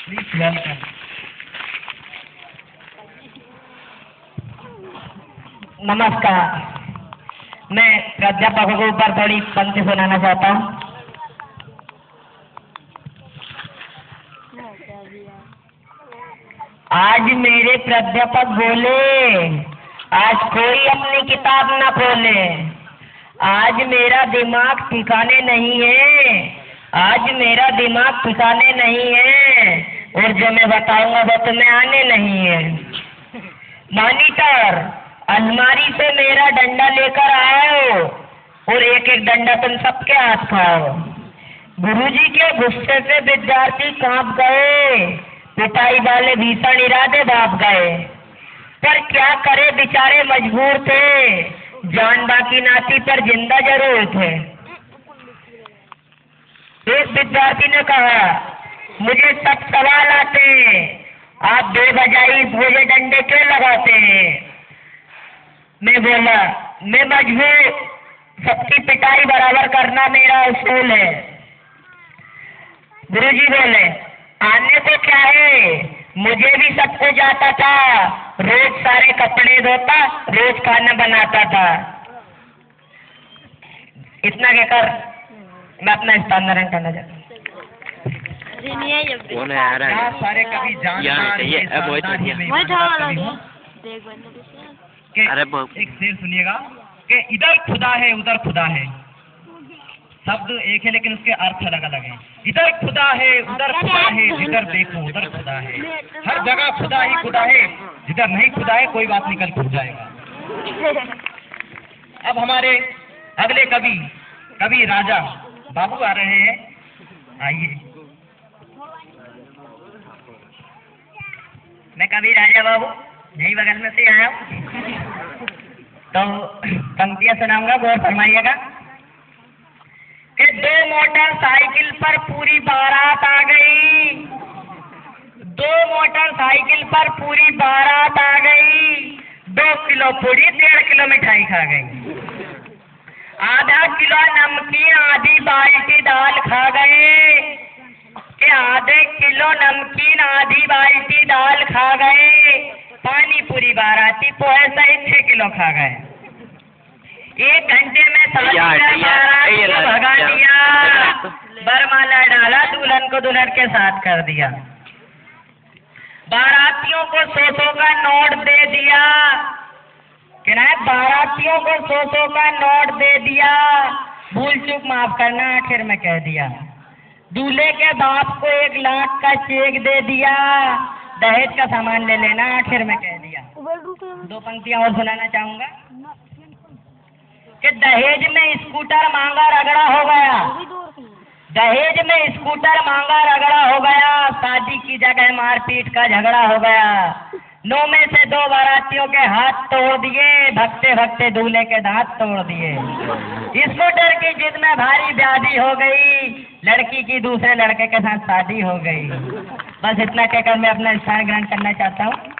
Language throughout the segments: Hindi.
Please welcome. नमस्कार, मैं प्राध्यापक के ऊपर थोड़ी पंक्ति सुनाना चाहता हूँ। आज मेरे प्राध्यापक बोले, आज कोई अपनी किताब न खोले, आज मेरा दिमाग ठिकाने नहीं है, आज मेरा दिमाग ठिकाने नहीं है, और जो मैं बताऊंगा वो तुम्हें आने नहीं है। मॉनिटर, अलमारी से मेरा डंडा लेकर आओ और एक एक डंडा तुम सबके हाथ खाओ। गुरुजी के गुस्से से विद्यार्थी कांप गए, पिटाई वाले भीषण इरादे भाग गए, पर क्या करे बेचारे मजबूर थे, जान बाकी नाती पर जिंदा जरूर थे। एक विद्यार्थी ने कहा, मुझे सब सवाल आते हैं, आप बेवजह मुझे डंडे क्यों लगाते हैं? मैं बोला, मैं मजबूर, सबकी पिटाई बराबर करना मेरा उसूल है। गुरुजी बोले, आने को क्या है, मुझे भी सब कुछ आता था, रोज सारे कपड़े धोता, रोज खाना बनाता था। इतना कहकर मैं अपना स्थान धारण करना चाहता हूँ। कौन है आ रहा है? सारे कभी जानदार ये अब वही तो कभी हूँ कि एक शेर सुनिएगा कि इधर खुदा है उधर खुदा है, शब्द एक है लेकिन उसके अर्थ अलग अलग हैं। इधर खुदा है उधर खुदा है, जिधर देखो उधर खुदा है, हर जगह खुदा ही खुदा है, जिधर नहीं खुदा है कोई बात निकल खुद जाएगा। अब हमारे अगले कवि राजा बाबू आ रहे हैं, आइए। मैं कवि राजा बाबू यही बगल में से आया हूँ, तो पंक्तियां सुनाऊंगा, गौर फरमाइएगा। कि दो मोटरसाइकिल पर पूरी बारात आ गई, दो मोटरसाइकिल पर पूरी बारात आ गई, 2 किलो पूरी 1.5 किलो मिठाई खा गई, आधा किलो नमकीन आधी बाल्टी दाल खा गए, कि आधे किलो नमकीन आधी बाल्टी दाल खा गए, पानी पूरी बाराती पोहे सहित 6 किलो खा गए। 1 घंटे में भगा दिया, बरमाला डाला, दुल्हन को दुल्हन के साथ कर दिया, बारातियों को 100 का नोट दे दिया, बारातियों को 100 का नोट दे दिया, भूल चूक माफ करना आखिर में कह दिया, दूल्हे के बाप को 1 लाख का चेक दे दिया, दहेज का सामान ले लेना आखिर में कह दिया। 2 पंक्तियां और सुनाना चाहूंगा कि दहेज में स्कूटर मांगा रगड़ा हो गया, दहेज में स्कूटर मांगा रगड़ा हो गया, शादी की जगह मारपीट का झगड़ा हो गया, 9 में से 2 बारातियों के हाथ तोड़ दिए, भगते भगते दूल्हे के दांत तोड़ दिए, स्कूटर की जिद में भारी व्याधि हो गई, लड़की की दूसरे लड़के के साथ शादी हो गई। बस इतना कहकर मैं अपना स्थान ग्रहण करना चाहता हूँ।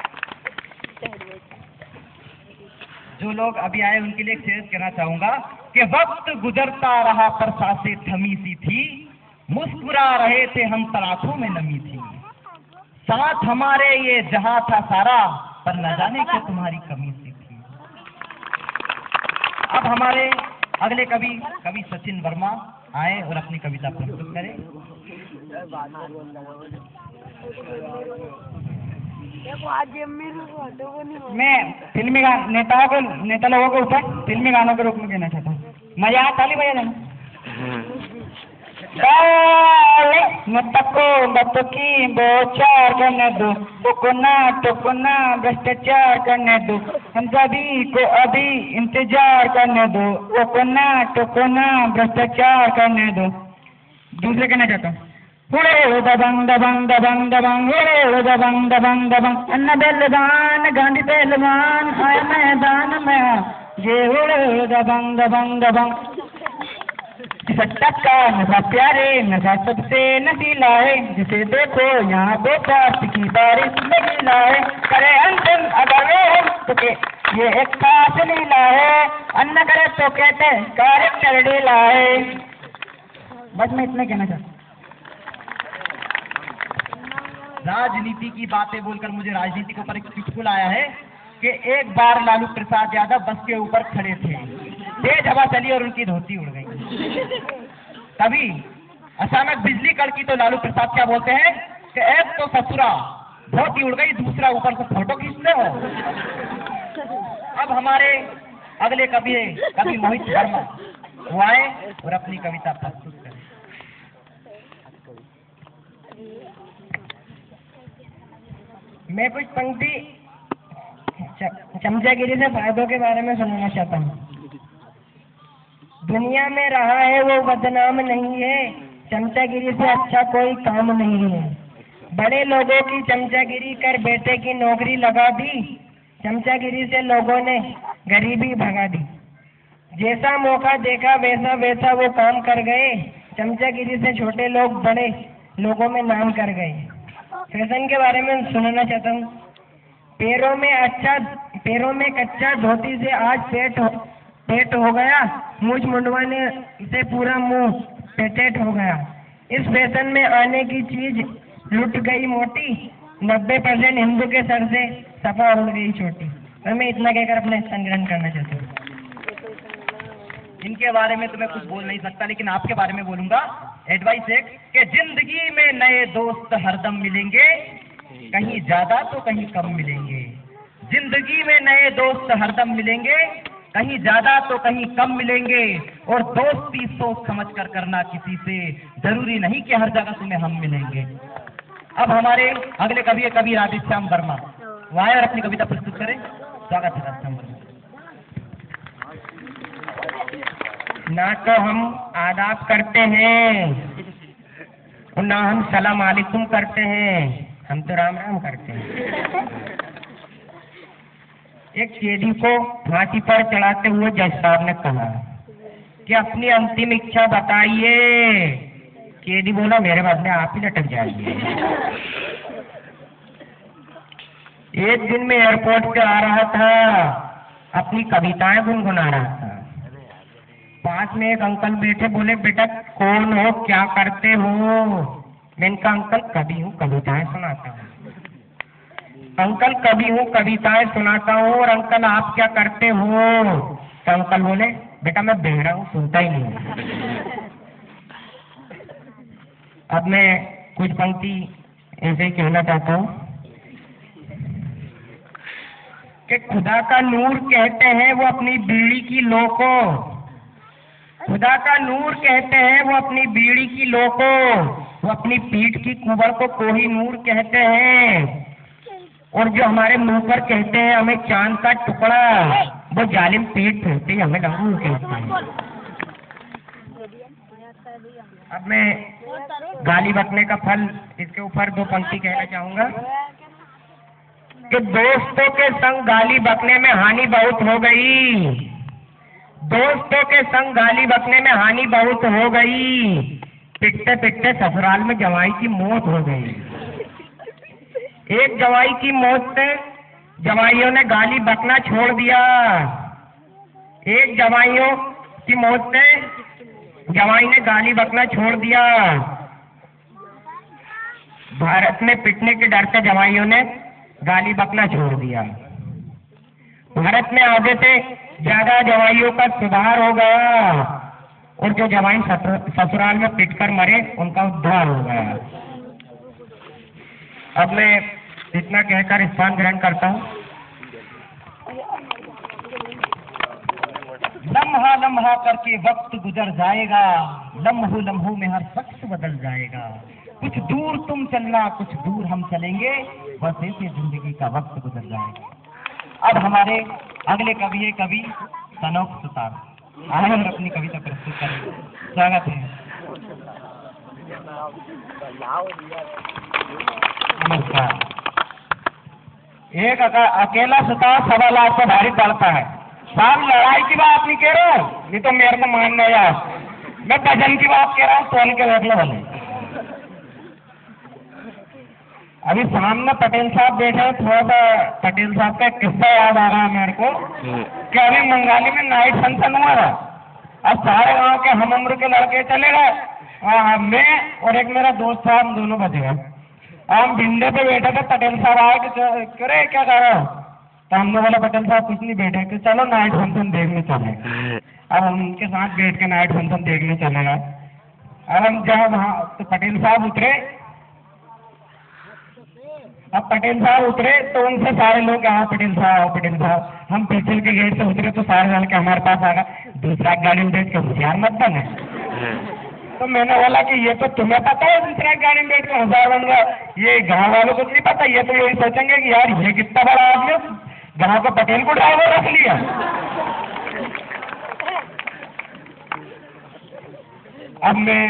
जो लोग अभी आए उनके लिए एक शेर कहना चाहूंगा कि वक्त गुजरता रहा पर सांसें थमी सी थी, मुस्कुरा रहे थे हम पर आंखों में नमी थी, साथ हमारे ये जहां था सारा, पर न जाने क्या तुम्हारी कमी सी थी। अब हमारे अगले कवि सचिन वर्मा आए और अपनी कविता प्रस्तुत करें। मैं फिल्मी नेता लोगों के ऊपर फिल्मी गानों के रूप में कहना चाहता हूँ। मजा आया, ताली बजा देना। की बोचार करने दो, टुकना भ्रष्टाचार करने दो, हम सभी को अभी इंतजार करने दो, टुकना भ्रष्टाचार करने दो। दूसरे कहना चाहता हूँ, दबंग दबंग दबंग दबंग दबंग दबंग दबंग, अन्ना पहलवान गांधी पहलवान आए मैदान में, ये दबंग दबंग दबंग। सट्टा का नशा प्यारे, नशा सबसे नशीला है, जिसे देखो यहाँ बेचार की बारिश लगी है, करे अंतिम अगर तो के ये एक खास लीला है, अन्न करे तो कहते कार्य कर ढीला है। बस मैं इतना कहना चाहता हूँ। राजनीति की बातें बोलकर मुझे राजनीति के ऊपर एक चुटकुला आया है कि एक बार लालू प्रसाद यादव बस के ऊपर खड़े थे, तेज हवा चली और उनकी धोती उड़ गई। तभी अचानक बिजली कड़की तो लालू प्रसाद क्या बोलते हैं कि एक तो ससुरा धोती उड़ गई, दूसरा ऊपर से फोटो खींचते हो। अब हमारे अगले कवि मोहित वर्मा वो आए और अपनी कविता प्रस्तुत करें। मैं कुछ पंक्ति चमचागिरी से फायदों के बारे में सुनाना चाहता हूँ। दुनिया में रहा है वो बदनाम नहीं है, चमचागिरी से अच्छा कोई काम नहीं है। बड़े लोगों की चमचागिरी कर बेटे की नौकरी लगा दी, चमचागिरी से लोगों ने गरीबी भगा दी। जैसा मौका देखा वैसा वैसा वो काम कर गए, चमचागिरी से छोटे लोग बड़े लोगों में नाम कर गए। फैशन के बारे में सुनाना चाहता हूँ। पैरों में कच्चा धोती से आज पेट हो गया, मूछ मुंडवाने से पूरा मुंह पेटेट हो गया। इस फैशन में आने की चीज लुट गई मोटी, 90% हिंदू के सर से सफा उड़ गई छोटी। और मैं इतना कहकर अपना स्थान ग्रहण करना चाहता हूँ। इनके बारे में तो मैं कुछ बोल नहीं सकता, लेकिन आपके बारे में बोलूंगा। एडवाइस एक कि जिंदगी में नए दोस्त हरदम मिलेंगे, कहीं ज्यादा तो कहीं कम मिलेंगे। जिंदगी में नए दोस्त हरदम मिलेंगे, कहीं ज्यादा तो कहीं कम मिलेंगे। और दोस्ती सोच समझ कर करना किसी से, जरूरी नहीं कि हर जगह तुम्हें हम मिलेंगे। अब हमारे अगले कवि राधेश्याम वर्मा वो आए और अपनी कविता प्रस्तुत करें। स्वागत है राधेश्याम वर्मा। ना तो हम आदाब करते हैं और ना हम सलाम वालेकुम करते हैं, हम तो राम राम करते हैं। एक कैदी को फांसी पर चढ़ाते हुए जज साहब ने कहा कि अपनी अंतिम इच्छा बताइए। कैदी बोला मेरे बदले आप ही लटक जाइए। एक दिन मैं एयरपोर्ट से आ रहा था, अपनी कविताएं गुनगुना रहा था। पास में एक अंकल बैठे, बोले बेटा कौन हो, क्या करते हो? मैंने कहा अंकल कवि हूँ, कविताएं सुनाता हूँ। अंकल कवि हूँ, कविताएं सुनाता हूँ। और अंकल आप क्या करते हो? तो अंकल बोले बेटा मैं बहरा हूँ, सुनता ही नहीं हूँ। अब मैं कुछ पंक्ति ऐसे ही कहना चाहता हूँ कि खुदा का नूर कहते हैं वो अपनी बीड़ी की लो को, खुदा का नूर कहते हैं वो अपनी बीड़ी की लो को, वो अपनी पीठ की कुंवर को कोही नूर कहते हैं। और जो हमारे मुंह पर कहते हैं हमें चांद का टुकड़ा, वो जालिम पीठ फिरते हैं हमें लंगूर कहते हैं। अब मैं गाली बकने का फल, इसके ऊपर दो पंक्ति कहना चाहूंगा कि दोस्तों के संग गाली बकने में हानि बहुत हो गई, दोस्तों के संग गाली बकने में हानि बहुत हो गई। पिटते पिटते ससुराल में जवाई की मौत हो गई। एक जवाई की मौत से जवाइयों ने गाली बकना छोड़ दिया। एक जवाइयों की मौत से जवाई ने गाली बकना छोड़ दिया। भारत में पिटने के डर से जवाइयों ने गाली बकना छोड़ दिया। भारत में आधे से ज्यादा जवाइयों का सुधार हो गया और जो जवाई ससुराल में पिटकर मरे उनका उद्धार हो गया। अब मैं इतना कहकर स्थान ग्रहण करता हूँ। लम्हा लम्हा करके वक्त गुजर जाएगा, लम्हों लम्हों में हर शख्स बदल जाएगा। कुछ दूर तुम चलना, कुछ दूर हम चलेंगे, बस ऐसे जिंदगी का वक्त गुजर जाएगा। अब हमारे अगले कवि सनोख सुतार आए और अपनी कविता प्रस्तुत करें। स्वागत है। नमस्कार। एक अकेला सुतार 1.25 लाख से भारी पड़ता है। साहब लड़ाई की बात नहीं कह रहा हूँ, ये तो मेरे को मानना यार, मैं भजन की बात कह रहा हूँ। तोल के बैठने वाले अभी सामने पटेल साहब बैठे हैं, थोड़ा सा पटेल साहब का किस्सा याद आ रहा है मेरे को कि अभी मंगाली में नाइट फंक्शन हुआ था। अब सारे गाँव के हम उम्र के लड़के चले गए, मैं और एक मेरा दोस्त था, हम दोनों बचे गए। हम भिंडे पे बैठे थे, पटेल साहब आए कि करे क्या कर रहे हो? तो हमने बोला पटेल साहब कुछ नहीं, बैठे कि चलो नाइट फंक्शन देखने चले। अब हम उनके साथ बैठ के नाइट फंक्शन देखने चले गए। अब हम जब वहाँ तो पटेल साहब उतरे, अब पटेल साहब उतरे तो उनसे सारे लोग कहा पटेल साहब पटेल साहब। हम पीछे के गेट से उतरे तो सारे लड़के हमारे पास आ गए, दूसरा गाड़ी में बैठ के होशियार मत बने। तो मैंने बोला कि ये तो तुम्हें पता है दूसरा गाड़ी में बैठ के होशियार बन गया, ये गाँव वालों को नहीं पता, ये तो यही सोचेंगे कि यार ये कितना बड़ा आदमी, गाँव को पटेल को ड्राइवर रख लिया। अब मैं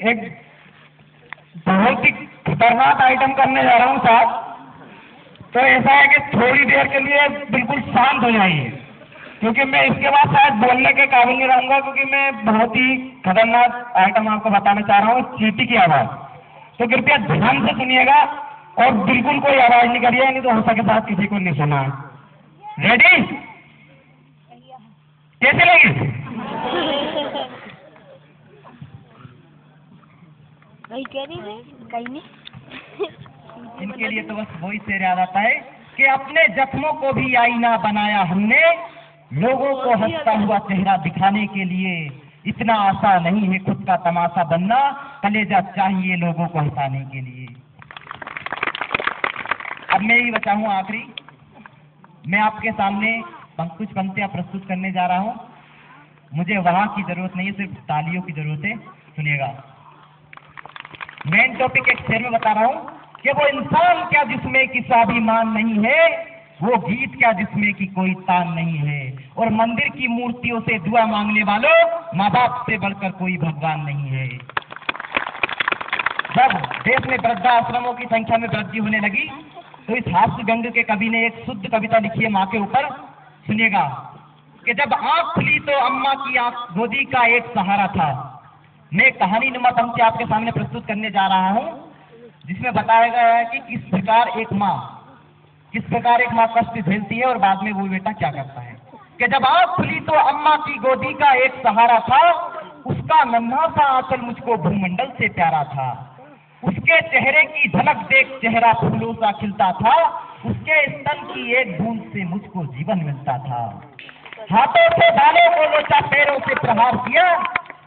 एक बहुत ही खतरनाक आइटम करने जा रहा हूँ साहब। तो ऐसा है कि थोड़ी देर के लिए बिल्कुल शांत हो जाइए, क्योंकि मैं इसके बाद शायद बोलने के काबिल नहीं रहूंगा, क्योंकि मैं बहुत ही खतरनाक आइटम आपको बताना चाह रहा हूँ, चींटी की आवाज़। तो कृपया ध्यान से सुनिएगा और बिल्कुल कोई आवाज़ नहीं करिए, नहीं तो हो सके साथ किसी को नहीं सुना। रेडी? कैसे लगी? कहीं नहीं। इनके लिए तो बस वही शेर याद आता है कि अपने जख्मों को भी आईना बनाया हमने, लोगों को हंसता हुआ चेहरा दिखाने के लिए। इतना आसान नहीं है खुद का तमाशा बनना, कलेजा चाहिए लोगों को हंसाने के लिए। अब मैं ही बचा हूँ आखिरी, मैं आपके सामने कुछ पंक्तियां प्रस्तुत करने जा रहा हूँ। मुझे वहां की जरूरत नहीं है, सिर्फ तालियों की जरूरत है। सुनिएगा, मेन टॉपिक एक शेर में बता रहा हूँ कि वो इंसान क्या जिसमें की स्वाभिमान नहीं है, वो गीत क्या जिसमें की कोई तान नहीं है, और मंदिर की मूर्तियों से दुआ मांगने वालों माँ बाप से बढ़कर कोई भगवान नहीं है। जब देश में वृद्धाश्रमों की संख्या में वृद्धि होने लगी तो इस हास्य गंग के कवि ने एक शुद्ध कविता लिखी है माँ के ऊपर। सुनिएगा कि जब आंख खुली तो अम्मा की आंख गोदी का एक सहारा था। मैं कहानी नुमा पंक्ति आपके सामने प्रस्तुत करने जा रहा हूँ, जिसमें बताया गया है कि किस प्रकार एक माँ कष्ट झेलती है और बाद में वो बेटा क्या करता है। कि जब आंख खुली तो अम्मा की गोदी का एक सहारा था, उसका नन्हा सा आंचल मुझको भूमंडल से प्यारा था, उसके चेहरे की झलक देख चेहरा फूलों सा खिलता था, उसके स्तन की एक बूंद से मुझको जीवन मिलता था। हाथों से बालों को लोचा, पैरों से प्रहार किया,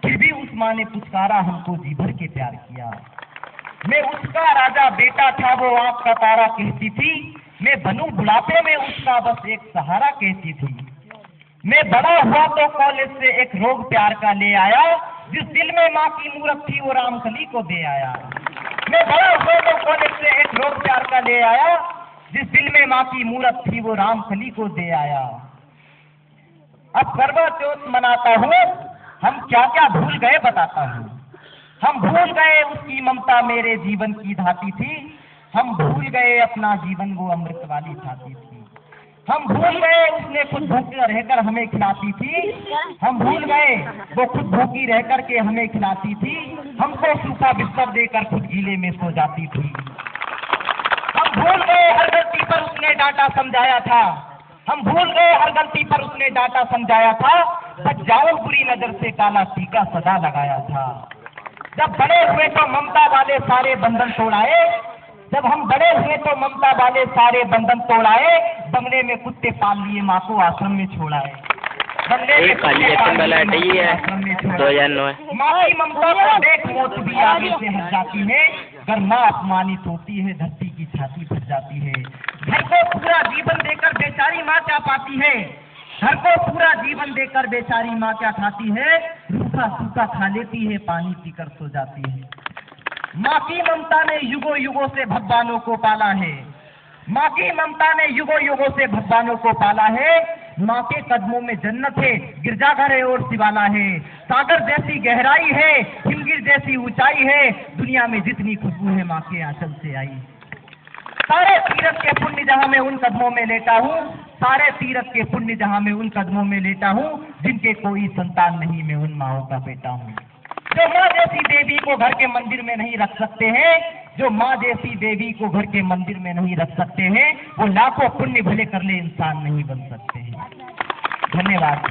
फिर भी उस माँ ने पुचकारा, हमको जी भर के प्यार किया। मैं उसका राजा बेटा था, वो आँख का तारा कहती थी, मैं बनूं बुढ़ापे में उसका बस एक सहारा कहती थी। मैं बड़ा हुआ तो कॉलेज से एक रोग प्यार का ले आया, जिस दिल में माँ की मूरत थी वो रामकली को दे आया। मैं बड़ा हुआ तो कॉलेज से एक रोग प्यार का ले आया, जिस दिल में माँ की मूरत थी वो रामकली को दे आया। अब करवा चौथ मनाता हूँ, हम क्या क्या भूल गए बताता हूँ। हम भूल गए उसकी ममता मेरे जीवन की धाती थी, हम भूल गए अपना जीवन वो अमृत वाली छाती थी। हम भूल गए उसने खुद भूखी रहकर हमें खिलाती थी, हम भूल गए वो खुद भूखी रहकर के हमें खिलाती थी, हमको सूखा बिस्तर देकर खुद गीले में सो जाती थी। हम भूल गए हर गलती पर उसने डांटा समझाया था, हम भूल गए हर गलती पर उसने डांटा समझाया था, बच जाओ बुरी नजर से काला टीका सदा लगाया था। जब बड़े हुए तो ममता वाले सारे बंधन तोड़ाए, जब हम बड़े हुए तो ममता वाले सारे बंधन तोड़ाए, बंगले में कुत्ते पाल लिए माँ को आश्रम में छोड़ाए। बंगले में कुत्ते पाल लिए आश्रम में छोड़ाए। माँ की ममता को देख मौत भी आगे से हट जाती है, अगर माँ अपमानित होती है धरती की छाती फट जाती है। घर को पूरा जीवन देकर बेचारी माँ क्या पाती है, घर को पूरा जीवन देकर बेचारी माँ क्या खाती है, रूखा सूखा खा लेती है, पानी पीकर सो जाती है। माँ की ममता ने युगों युगों से भगवानों को पाला है, माँ की ममता ने युगों युगों से भगवानों को पाला है। माँ के कदमों में जन्नत है, गिरजाघर है और शिवाला है, सागर जैसी गहराई है, हिमगिर जैसी ऊंचाई है, दुनिया में जितनी खुशबू है माँ के आंचल से आई। सारे तीरथ के पुण्य जहाँ मैं उन कदमों में लेटा हूँ, सारे तीरथ के पुण्य जहाँ मैं उन कदमों में लेटा हूँ, जिनके कोई संतान नहीं मैं उन माँओं का बेटा हूँ। जो माँ जैसी देवी को घर के मंदिर में नहीं रख सकते हैं, जो माँ जैसी देवी को घर के मंदिर में नहीं रख सकते हैं, वो लाखों पुण्य भले कर ले इंसान नहीं बन सकते हैं। धन्यवाद।